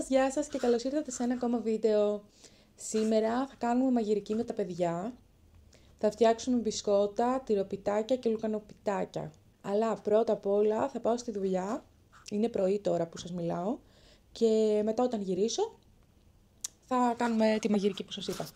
Γεια σας και καλώς ήρθατε σε ένα ακόμα βίντεο. Σήμερα θα κάνουμε μαγειρική με τα παιδιά. Θα φτιάξουμε μπισκότα, τυροπιτάκια και λουκανοπιτάκια. Αλλά πρώτα απ' όλα θα πάω στη δουλειά. Είναι πρωί τώρα που σας μιλάω. Και μετά όταν γυρίσω θα κάνουμε τη μαγειρική που σας είπα.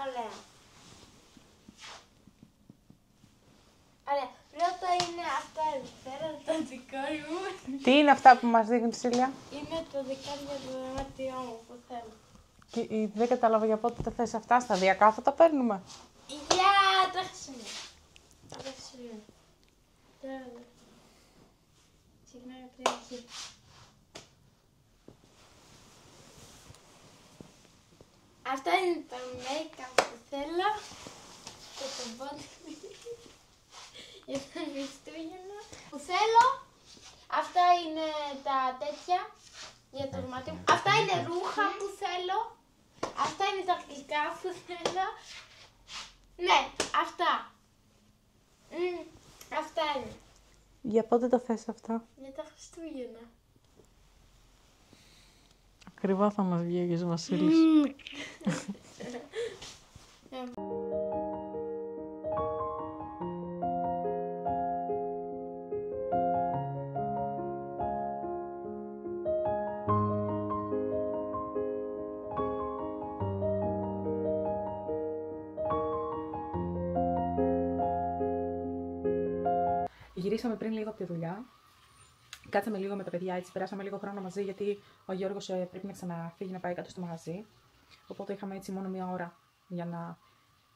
Ωραία. Πρώτα είναι αυτά εδώ πέρα, το δεκάρι μου. Τι είναι αυτά που μας δείχνει, Σίλια? Είναι το δεκάρι για το δωμάτιό μου που θέλω. Και δεν κατάλαβα για πότε τα θες αυτά, σταδιακά θα τα παίρνουμε. Για το έχω σημείο. Το έχω σημείο. Τώρα εδώ. Συγγνώμη πριν αρχή. Αυτά είναι τα make-up που θέλω. Και το body για τα Χριστούγεννα που θέλω. Αυτά είναι τα τέτοια για το δωμάτιο μου. Αυτά είναι ρούχα που θέλω. Αυτά είναι τα γλυκά που θέλω. Ναι, αυτά. Αυτά είναι. Για πότε τα θες αυτά? Για τα Χριστούγεννα. Ακριβά θα μας βγει ο Αγίος Βασίλης. Γυρίσαμε πριν λίγο από τη δουλειά Κάτσαμε λίγο με τα παιδιά, έτσι περάσαμε λίγο χρόνο μαζί, γιατί ο Γιώργος πρέπει να ξαναφύγει να πάει κάτω στο μαγαζί. Οπότε είχαμε έτσι μόνο μία ώρα για να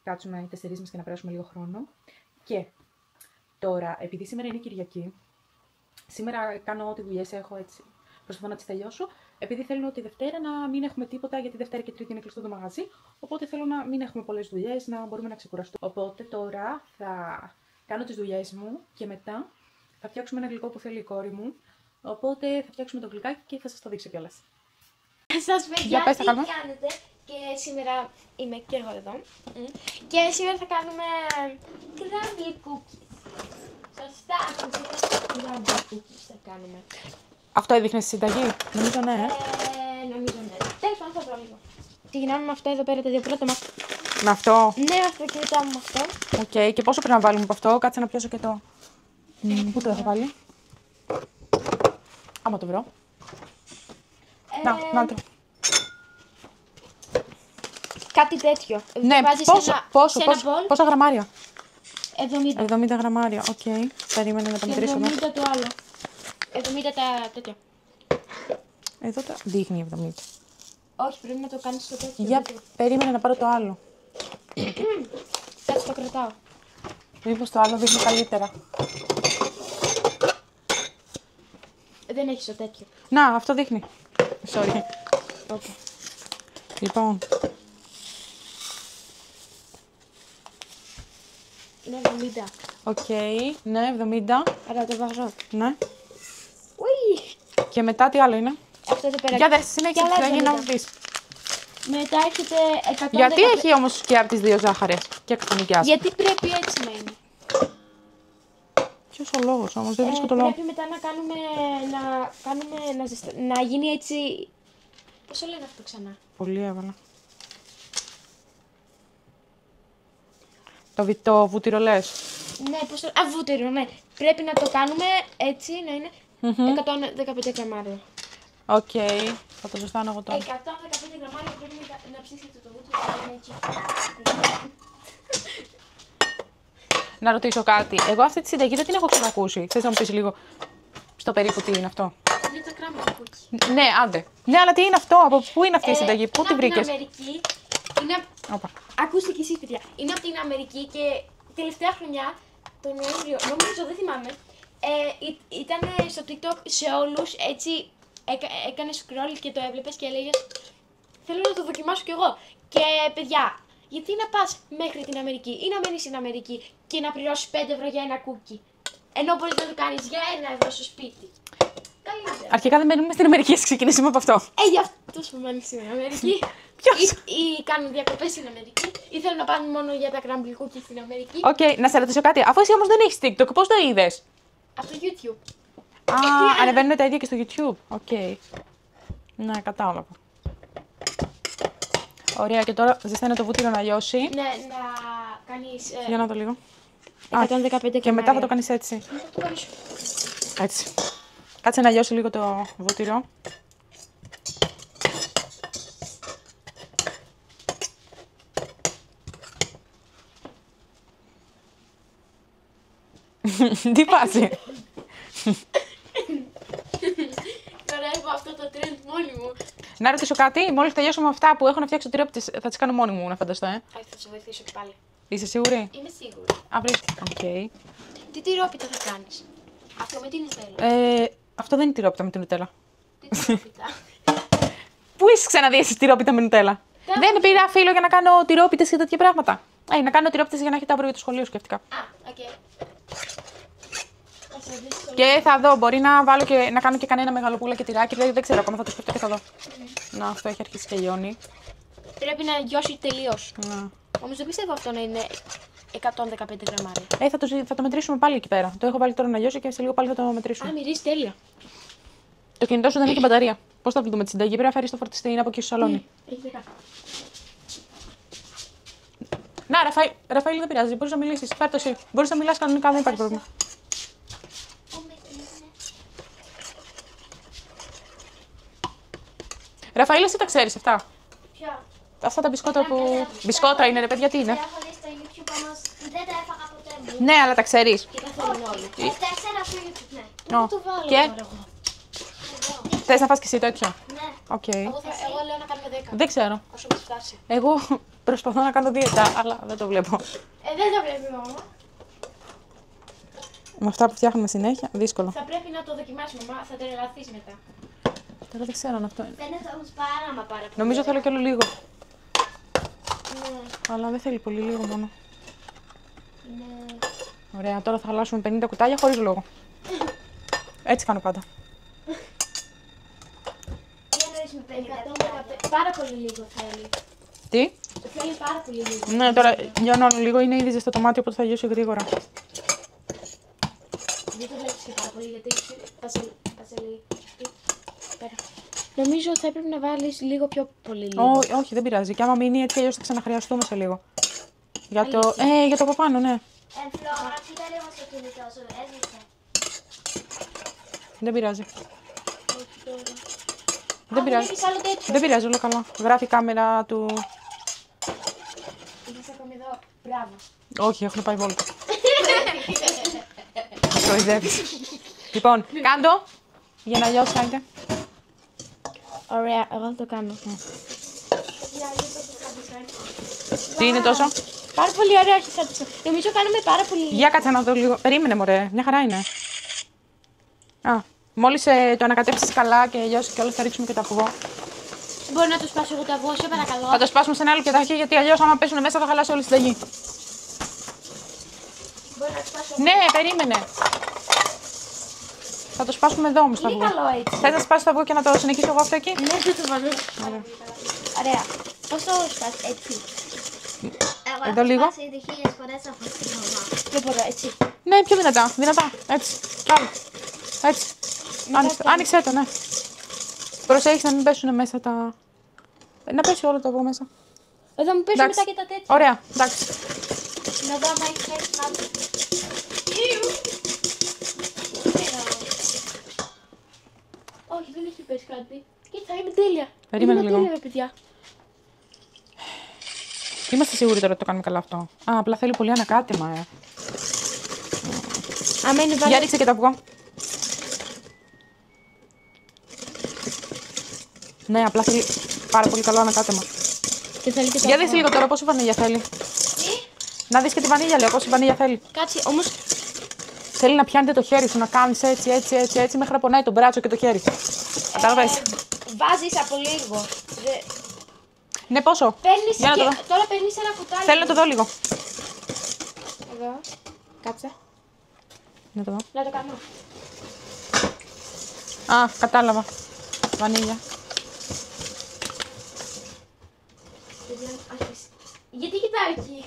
κάτσουμε οι τέσσερις μας και να περάσουμε λίγο χρόνο. Και τώρα, επειδή σήμερα είναι Κυριακή, σήμερα κάνω ό,τι δουλειές έχω έτσι. Προσπαθώ να τις τελειώσω. Επειδή θέλω τη Δευτέρα να μην έχουμε τίποτα, γιατί Δευτέρα και Τρίτη είναι κλειστό το μαγαζί. Οπότε θέλω να μην έχουμε πολλές δουλειές, να μπορούμε να ξεκουραστούμε. Οπότε τώρα θα κάνω τις δουλειές μου και μετά θα φτιάξουμε ένα γλυκό που θέλει η κόρη μου. Οπότε θα φτιάξουμε το γλυκάκι και θα σας το δείξω κιόλας. Σας παιδιά, τι κάνετε? Και σήμερα είμαι και εγώ εδώ. Και σήμερα θα κάνουμε crumble cookies. Σωστά, crumble cookies θα κάνουμε. Αυτό έδειχνε στη συνταγή? Νομίζω ναι. Νομίζω ναι. Τέλος πάντων θα βρω λίγο. Ξεκινάμε με αυτό εδώ πέρα, τα δύο πρώτα μας. Με αυτό? Ναι, με αυτό και μετά με αυτό. Οκ, και πόσο πρέπει να βάλουμε από αυτό? Κάτσε να πιάσω και το... Πού το έχω βάλει? Άμα το βρω. Να το. Κάτι τέτοιο. Ναι, πόσα γραμμάρια? 70. 70 γραμμάρια, οκ. Περίμενε να τα μετρήσουμε. 70 το άλλο. 70 τα τέτοια. Εδώ τα δείχνει 70. Όχι, πρέπει να το κάνεις στο τέτοιο. Για περίμενε να πάρω το άλλο. Κάτσε το κρατάω. Μήπως το άλλο δείχνει καλύτερα. Δεν έχεις το τέτοιο. Να, αυτό δείχνει. Sorry. Λοιπόν. Είναι 70. Οκ, ναι, 70. Άρα το βάζω. Ναι. Ουί! Και μετά τι άλλο είναι? Αυτό εδώ πέρα. Για δες, συνέχεια τι θα γίνει να μου πεις. Μετά έρχεται 110. Γιατί έχει όμως και από τις δύο ζάχαρες και εκφωνικιάς? Γιατί πρέπει έτσι να είναι. Ποιος ο λόγος όμως, δεν βρίσκω το λόγο. Πρέπει μετά να γίνει έτσι. Πώς το λένε αυτό ξανά? Πολύ έβαλα. Το βούτυρο λες? Ναι, πώς το... βούτυρο, ναι. Πρέπει να το κάνουμε έτσι, να είναι 115 γραμμάρια. Οκ, θα το ζεστάνω εγώ 115 τώρα. γραμμάρια πρέπει να ψήσετε το βούτυρο, να είναι έτσι. Να ρωτήσω κάτι. Εγώ αυτή τη συνταγή δεν την έχω ξανακούσει. Θες να μου πεις λίγο στο περίπου τι είναι αυτό? Είναι το crumble cookie. Ναι, άντε. Ναι, αλλά τι είναι αυτό, από πού είναι αυτή η συνταγή, πού τη βρήκες? Είναι από την Αμερική. Είναι... Όπα. Ακούστε κι εσείς, παιδιά. Είναι από την Αμερική και τελευταία χρονιά, τον Νοέμβριο, νομίζω, δεν θυμάμαι, ήταν στο TikTok σε όλους, έτσι, έκανε scroll και το έβλεπες και έλεγες θέλω να το δοκιμάσω κι εγώ. Και παιδιά, γιατί να πας μέχρι την Αμερική ή να μένεις στην Αμερική και να πληρώσεις 5 ευρώ για ένα κούκι, ενώ μπορείς να το κάνεις για 1 ευρώ στο σπίτι? Καλύτερα. Αρχικά δεν μένουμε στην Αμερική, ας ξεκινήσουμε από αυτό. Για αυτούς που μένουν στην Αμερική. Ποιος? Ή κάνουν διακοπές στην Αμερική, ή θέλουν να πάνε μόνο για τα crumble cookies στην Αμερική. Οκ, να σε ρωτήσω κάτι. Αφού εσύ όμως δεν έχεις TikTok, πώς το είδες? Από το YouTube. Α, ανεβαίνουν τα ίδια και στο YouTube. Οκ. Ναι, κατάλαβα. Ωραία, και τώρα ζεσταίνω το βούτυρο να λιώσει. Ναι, να κάνεις Για να δω λίγο. 115 Και μετά θα το κάνεις έτσι. Έτσι. Κάτσε να λιώσει λίγο το βούτυρο. Τι πάση? Τώρα έχω αυτό το trend μόνη μου. Να ρωτήσω κάτι, μόλις τελειώσουμε αυτά που έχω να φτιάξω τυρόπιτες, θα τις κάνω μόνη μου, να φανταστώ, Όχι, θα σε βοηθήσω και πάλι. Είσαι σίγουρη? Είμαι σίγουρη. Οκ. Τι τυρόπιτα θα κάνεις? Αυτό με την νουτέλα. Αυτό δεν είναι τυρόπιτα με την νουτέλα. Τι τυρόπιτα? Πού είσαι ξαναδεί εσύ τυρόπιτα με νουτέλα? Δεν πήρα φίλο για να κάνω τυρόπιτες και τέτοια πράγματα. Να κάνω τυρόπιτες για να έχετε αύριο για το σχολείο, σκέφτηκα. Οκ. Και θα δω, μπορεί να βάλω και να κάνω και κανένα μεγαλοπούλα και τυράκι, δηλαδή δεν ξέρω ακόμα, θα το σκεφτώ και θα δω. Να, αυτό έχει αρχίσει και λιώνει. Πρέπει να λιώσει τελείως. Να. Όμως δεν πιστεύω αυτό να είναι 115 γραμμάρια. Θα το μετρήσουμε πάλι εκεί πέρα. Το έχω βάλει τώρα να λιώσει και σε λίγο πάλι θα το μετρήσουμε. Μυρίζει τέλεια. Το κινητό σου δεν έχει μπαταρία. Πώς θα βρούμε τη συνταγή? Πρέπει να φέρεις το φορτιστή, είναι από εκεί στο σαλόνι. Έχει 10. Να, Ραφαήλ, δεν πειράζει, μπορείς να μιλήσεις. Φέρ' το εσύ. Μπορείς να μιλάς κανονικά, δεν υπάρχει πρόβλημα. Ραφαήλ, εσύ τα ξέρεις αυτά? Ποια? Αυτά τα μπισκότα που. Μπισκότα είναι, ρε παιδιά, τι είναι. Τα έχω δει στο YouTube όμως δεν τα έφαγα ποτέ μου. Ναι, αλλά τα ξέρεις. Και καθόλου όλοι. Τα ξέρω στο YouTube, ναι. Ω, Το βάλω και? τώρα εγώ. Θες να φας και εσύ τέτοιο. Ναι. Οκ. Εγώ λέω να κάνουμε 10. Δεν ξέρω. Όσο μας φτάσει. Εγώ προσπαθώ να κάνω δίαιτα, αλλά δεν το βλέπω. Δεν το βλέπει μама. Με αυτά που φτιάχνουμε συνέχεια, δύσκολο. Θα πρέπει να το δοκιμάσουμε, μαμά. Θα τρελαθείς μετά. Τώρα δεν ξέρω αν αυτό είναι. Φαίνεται όμως πάρα πολύ. Νομίζω θέλω κι άλλο λίγο. Ναι. Αλλά δεν θέλει πολύ, λίγο μόνο. Ναι. Ωραία, τώρα θα χαλάσουμε 50 κουτάλια χωρίς λόγο. Έτσι κάνω πάντα. Τι εννοείς με 50? Πάρα πολύ λίγο θέλει. Τι? Θέλει πάρα πολύ λίγο. Ναι, τώρα λιώνω λίγο, είναι ήδη ζεστό το μάτι, οπότε θα λιώσει γρήγορα. Δεν το βλέπεις και πάρα πολύ γιατί πασελί. Πέρα. Νομίζω θα έπρεπε να βάλεις λίγο πιο πολύ λίγο. Όχι, δεν πειράζει. Και άμα μείνει έτσι, αλλιώς θα ξαναχρειαστούμε σε λίγο. Για το από πάνω, ναι. Φλόρα, κοίτα λίγο στο κινητό σου, έσβησε. Δεν πειράζει. Δεν πειράζει. Έχεις άλλο τέτοιο. Δεν πειράζει, όλο καλά. Γράφει η κάμερα του. Είσαι ακόμη εδώ. Μπράβο. Όχι, έχουν πάει βόλτα. Κοροϊδεύεις. Λοιπόν, κάντο. Για να λιώσει, κάνετε. Ωραία, εγώ θα το κάνω. Τι είναι τόσο. Πάρα πολύ ωραία αρχισάτισμα. Νομίζω κάνουμε πάρα πολύ. Για κάτσε να δω λίγο. Περίμενε, μωρέ. Μια χαρά είναι. Α, μόλις το ανακατέψεις καλά και λιώσει κιόλας θα ρίξουμε και το αυγό. Μπορεί να το σπάσω εγώ το αυγό, σε παρακαλώ. Θα το σπάσουμε σε ένα άλλο πιατάκι γιατί αλλιώς άμα πέσουν μέσα θα χαλάσει όλη η συνταγή. Μπορεί να το σπάσω. Ναι, περίμενε. Θα το σπάσουμε εδώ όμως το αυγό. Είναι καλό έτσι. Θες να σπάσεις το αυγό και να το συνεχίσω εγώ αυτό εκεί. Ναι, δεν το βάλω. Ωραία. Πώς το σπάς έτσι? Εγώ Εδώ λίγο. σπάσει ήδη 1000 φορές από την μαμά. Δεν μπορώ έτσι. Ναι, πιο δυνατά. Δυνατά. Έτσι. Κι άλλο. Έτσι. Άνοιξε το, ναι. Προσέχεις να μην πέσουν μέσα τα. Να πέσει όλο το αυγό μέσα. Εδώ μου πέσουν Εντάξει. μετά και τα τέτοια. Ωραία, εντάξει. Να δω αν έχει πέσει κάτι. Όχι, δεν έχει πέσει κάτι. Κοίτα, είναι τέλεια. Περίμενε Είναι λίγο. τέλεια, παιδιά. Είμαστε σίγουροι τώρα ότι το κάνουμε καλά αυτό. Α, απλά θέλει πολύ ανακάτεμα, Άμα είναι Για ρίξε και το αυγό. Ναι, απλά θέλει πάρα πολύ καλό ανακάτεμα. Και θέλει και το Για αυγό. δεις λίγο τώρα πόση βανίλια θέλει. Να δεις και τη βανίλια, λέω, πόση βανίλια θέλει. Κάτσε, όμως Θέλει να πιάνετε το χέρι σου, να κάνεις έτσι, μέχρι να πονάει το μπράτσο και το χέρι. Κατάλαβες. βάζεις από λίγο. Ναι, πόσο. Παίρνεις Για να το δω. τώρα παίρνεις ένα κουτάλι. Θέλω να το δω λίγο. Εδώ. Κάτσε. Να το δω. Να το κάνω. Α, κατάλαβα. Βανίλια. Παιδιά, γιατί κοιτάω εκεί.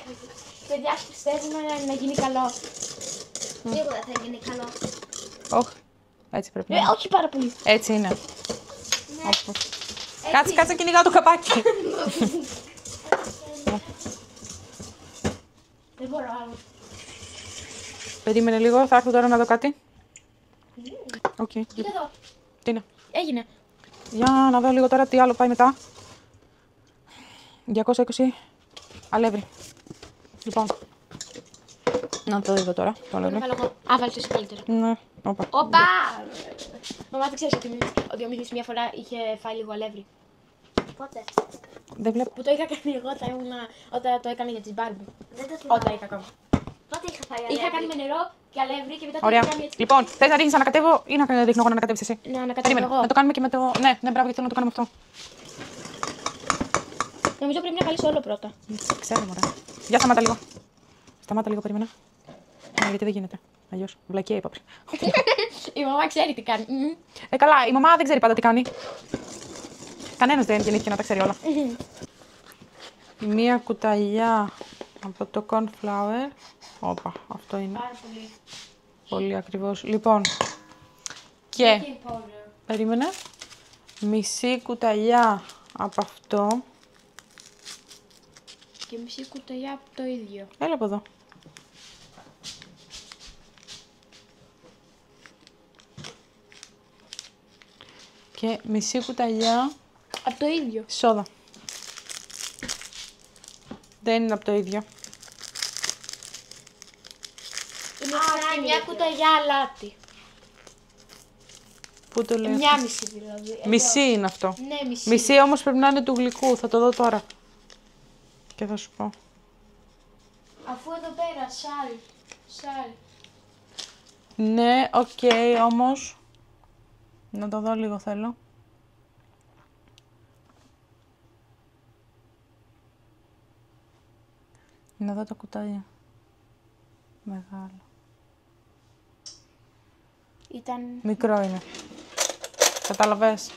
Παιδιά, πιστεύουμε να γίνει καλό. Σίγουρα θα γίνει καλό. Όχι. Έτσι πρέπει να είναι. Όχι πάρα πολύ. Έτσι είναι. Ναι. Όπως. Κάτσε να κυνηγάω το καπάκι. Δεν μπορώ άλλο. Περίμενε λίγο, θα έρθω τώρα να δω κάτι. Οκ. Κοίτα εδώ. Τι είναι. Έγινε. Για να δω λίγο τώρα τι άλλο πάει μετά. 220 αλεύρι. Λοιπόν. Να το δω τώρα. Το αλεύρι. Βάλω εγώ. Α, βάλεις εσύ καλύτερα. Ναι. Όπα. Όπα! Μαμά, δεν ξέρεις ότι ο Μιχής μια φορά είχε φάει λίγο αλεύρι. Πότε? Δεν βλέπω. Που το είχα κάνει εγώ όταν το έκανα για τις Μπάρμπι. Δεν το θυμάμαι. Όταν είχα κάνει. Πότε είχα φάει αλεύρι? Είχα κάνει με νερό και αλεύρι και μετά το Ωραία. είχα κάνει έτσι. Λοιπόν, θες να ρίχνεις να ανακατεύω ή να ρίχνω εγώ να ανακατεύεις εσύ. Να ανακατεύω Περίμενε. εγώ. Να το κάνουμε και με το. Ναι, μπράβο, γιατί θέλω να το κάνουμε αυτό. Νομίζω πρέπει να βάλεις όλο πρώτα. Ξέρω, μωρέ. Για σταμάτα λίγο. Σταμάτα λίγο, περίμενα. Ναι, γιατί δεν γίνεται. Αλλιώς. Βλακία είπα πριν. Η μαμά ξέρει τι κάνει. Καλά, η μαμά δεν ξέρει πάντα τι κάνει. Κανένας δεν γεννήθηκε να τα ξέρει όλα. Μία κουταλιά από το corn flour. Όπα, αυτό είναι. Πάρα πολύ. Πολύ ακριβώς. Λοιπόν, και περίμενε. Μισή κουταλιά από αυτό. Και μισή κουταλιά από το ίδιο. Έλα από εδώ. Και μισή κουταλιά Από το ίδιο. σόδα. Δεν είναι από το ίδιο. Είναι μια κουταλιά αλάτι. Πού το λέω? Μια μισή δηλαδή. Μισή είναι αυτό. Ναι, μισή. Μισή όμως πρέπει να είναι του γλυκού. Θα το δω τώρα. Και θα σου πω. Αφού εδώ πέρα, σάλ. Ναι, οκ, όμως. Να το δω λίγο θέλω. Να δω το κουτάλι. Μεγάλο. Ήταν... Μικρό είναι. Κατάλαβες?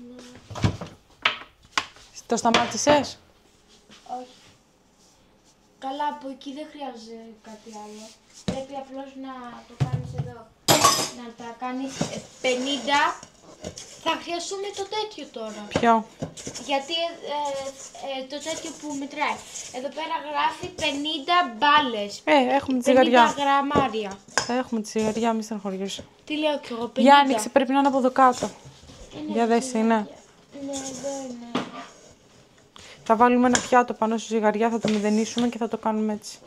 Ναι. Το σταμάτησες? Όχι. Καλά, από εκεί δεν χρειάζεται κάτι άλλο. Πρέπει απλώς να το κάνεις εδώ. Να τα κάνεις 50. Θα χρειαστούμε το τέτοιο τώρα. Ποιο? Γιατί το τέτοιο που μετράει. Εδώ πέρα γράφει 50 μπάλες. Έχουμε τη ζυγαριά. 50 γραμμάρια. Θα έχουμε τη ζυγαριά, μη στεναχωριέσαι. Τι λέω κι εγώ, 50. Για άνοιξε, πρέπει να είναι από εδώ κάτω. Για δες είναι. Ναι, εδώ είναι. Θα βάλουμε ένα πιάτο πάνω στη ζυγαριά, θα το μηδενίσουμε και θα το κάνουμε έτσι.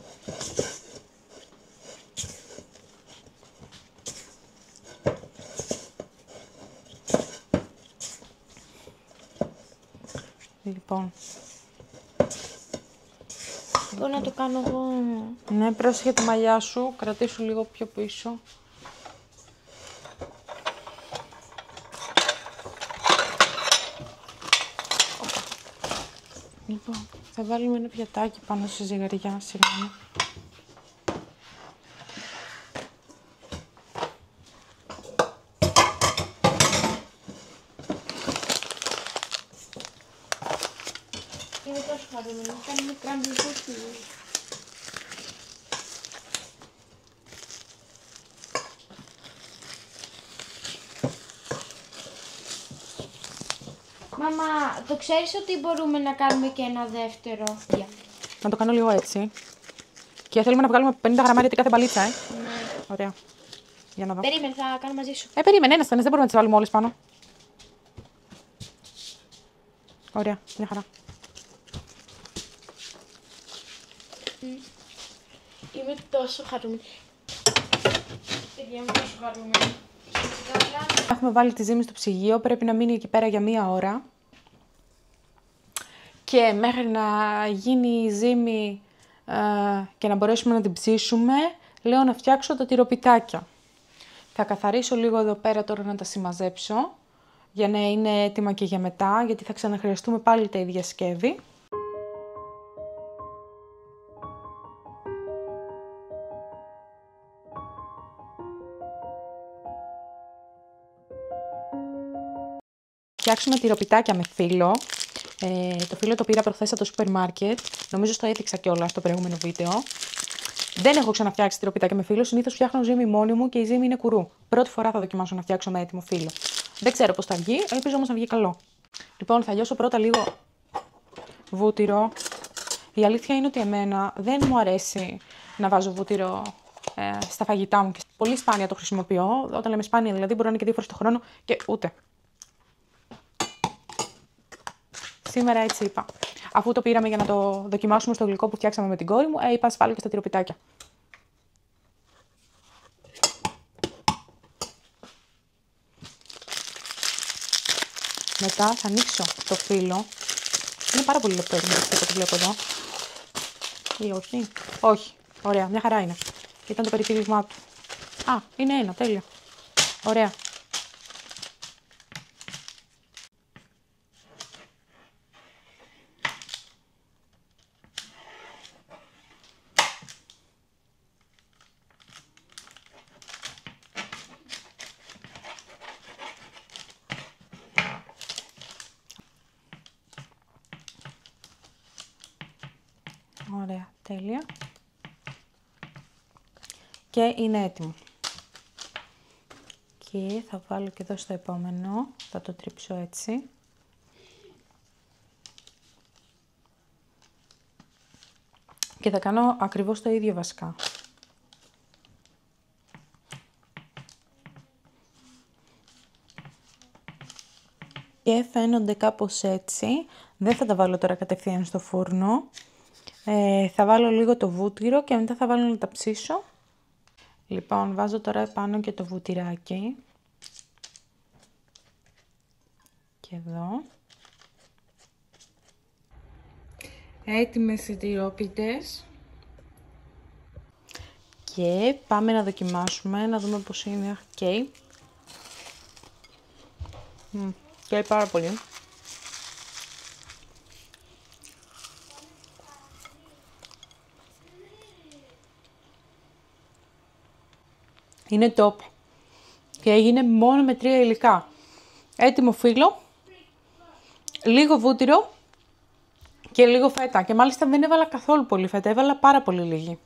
Λοιπόν. Μπορώ να το κάνω εγώ. Ναι, πρόσεχε τη μαλλιά σου, κρατήσου λίγο πιο πίσω. Λοιπόν, θα βάλουμε ένα πιατάκι πάνω στη ζυγαριά, συγγνώμη. Είναι τόσο χαρούμενο, κάνει μικρά μπλουκούκι. Μαμά, το ξέρεις ότι μπορούμε να κάνουμε και ένα δεύτερο? Να το κάνω λίγο έτσι. Και θέλουμε να βγάλουμε 50 γραμμάρια την κάθε μπαλίτσα, Ναι. Ωραία. Για να δω. Περίμενε, θα κάνω μαζί σου. Περίμενε, ένας, δεν μπορούμε να τις βάλουμε όλες πάνω. Ωραία, μια χαρά. Είμαι τόσο χαρούμενη. Είμαι τόσο χαρούμενη. Έχουμε βάλει τη ζύμη στο ψυγείο, πρέπει να μείνει εκεί πέρα για 1 ώρα. Και μέχρι να γίνει η ζύμη και να μπορέσουμε να την ψήσουμε, λέω να φτιάξω τα τυροπιτάκια. Θα καθαρίσω λίγο εδώ πέρα τώρα να τα συμμαζέψω, για να είναι έτοιμα και για μετά, γιατί θα ξαναχρειαστούμε πάλι τα ίδια σκεύη. Φτιάξουμε τυροπιτάκια με φύλλο. Το φύλλο το πήρα προχθές από το σούπερ μάρκετ. Νομίζω στο έδειξα κιόλας στο προηγούμενο βίντεο. Δεν έχω ξαναφτιάξει τυροπιτάκια με φύλλο. Συνήθως φτιάχνω ζύμη μόνη μου και η ζύμη είναι κουρού. Πρώτη φορά θα δοκιμάσω να φτιάξω με έτοιμο φύλλο. Δεν ξέρω πώς θα βγει, ελπίζω όμως να βγει καλό. Λοιπόν, θα λιώσω πρώτα λίγο βούτυρο. Η αλήθεια είναι ότι εμένα δεν μου αρέσει να βάζω βούτυρο στα φαγητά μου και πολύ σπάνια το χρησιμοποιώ. Όταν λέμε σπάνια, δηλαδή μπορεί να είναι και 2 φορές το χρόνο και ούτε. Σήμερα έτσι είπα. Αφού το πήραμε για να το δοκιμάσουμε στο γλυκό που φτιάξαμε με την κόρη μου, είπα ας βάλω και στα τυροπιτάκια. Μετά θα ανοίξω το φύλλο. Είναι πάρα πολύ λεπτό αυτό το βλέπω εδώ. Ή όχι? Όχι. Ωραία, μια χαρά είναι. Ήταν το περιφύρισμά του. Α, είναι ένα, τέλεια. Ωραία. Ωραία, τέλεια. Και είναι έτοιμο. Και θα βάλω και εδώ στο επόμενο, θα το τρίψω έτσι. Και θα κάνω ακριβώς το ίδιο βασικά. Και φαίνονται κάπως έτσι. Δεν θα τα βάλω τώρα κατευθείαν στο φούρνο. Θα βάλω λίγο το βούτυρο και μετά θα βάλω να τα ψήσω. Λοιπόν, βάζω τώρα επάνω και το βουτυράκι. Και εδώ. Έτοιμες οι τυρόπιτες. Και πάμε να δοκιμάσουμε, να δούμε πώς είναι. Καίει. Καίει πάρα πολύ. Είναι top. Και έγινε μόνο με 3 υλικά. Έτοιμο φύλλο, λίγο βούτυρο και λίγο φέτα. Και μάλιστα δεν έβαλα καθόλου πολύ φέτα, έβαλα πάρα πολύ λίγη.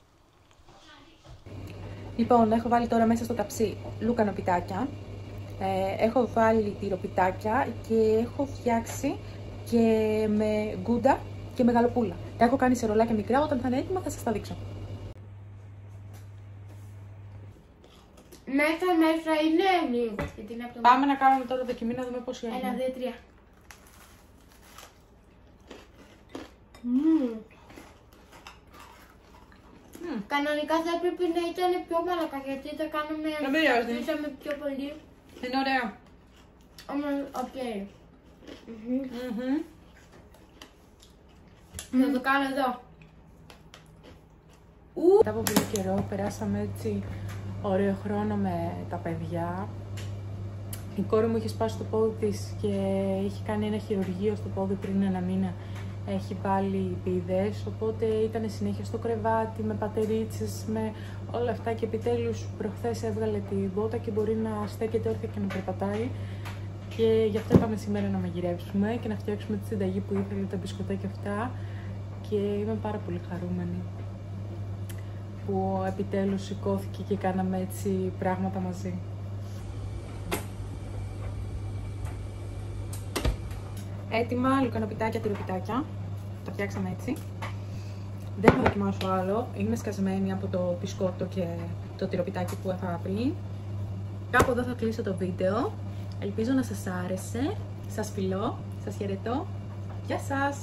Λοιπόν, έχω βάλει τώρα μέσα στο ταψί λουκανοπιτάκια. Έχω βάλει τυροπιτάκια και έχω φτιάξει και με γκούντα και με γαλοπούλα. Τα έχω κάνει σε ρολάκια μικρά, όταν θα είναι έτοιμα θα σας τα δείξω. Μέσα είναι. Πάμε να κάνουμε τώρα δοκιμή να δούμε πώς είναι. 1, 2, 3. Κανονικά θα έπρεπε να ήταν πιο μαλακά γιατί τα κάνουμε πιο πολύ. Είναι ωραία. Οκ. Θα το κάνω εδώ. Μετά από πολύ καιρό περάσαμε έτσι ωραίο χρόνο με τα παιδιά. Η κόρη μου είχε σπάσει το πόδι της και είχε κάνει ένα χειρουργείο στο πόδι πριν 1 μήνα. Έχει πάλι πηδές, οπότε ήταν συνέχεια στο κρεβάτι, με πατερίτσες, με όλα αυτά και επιτέλους προχθές έβγαλε την μπότα και μπορεί να στέκεται όρθια και να περπατάει. Και γι' αυτό είπαμε σήμερα να μαγειρέψουμε και να φτιάξουμε τη συνταγή που ήθελε, τα μπισκοτάκια αυτά. Και είμαι πάρα πολύ χαρούμενη που επιτέλους σηκώθηκε και κάναμε έτσι πράγματα μαζί. Έτοιμα λουκανοπιτάκια, τυροπιτάκια. Τα φτιάξαμε έτσι. Δεν θα δοκιμάσω άλλο. Είναι σκασμένη από το μπισκότο και το τυροπιτάκι που έφαγα πριν. Κάπου εδώ θα κλείσω το βίντεο. Ελπίζω να σας άρεσε. Σας φιλώ. Σας χαιρετώ. Γεια σας!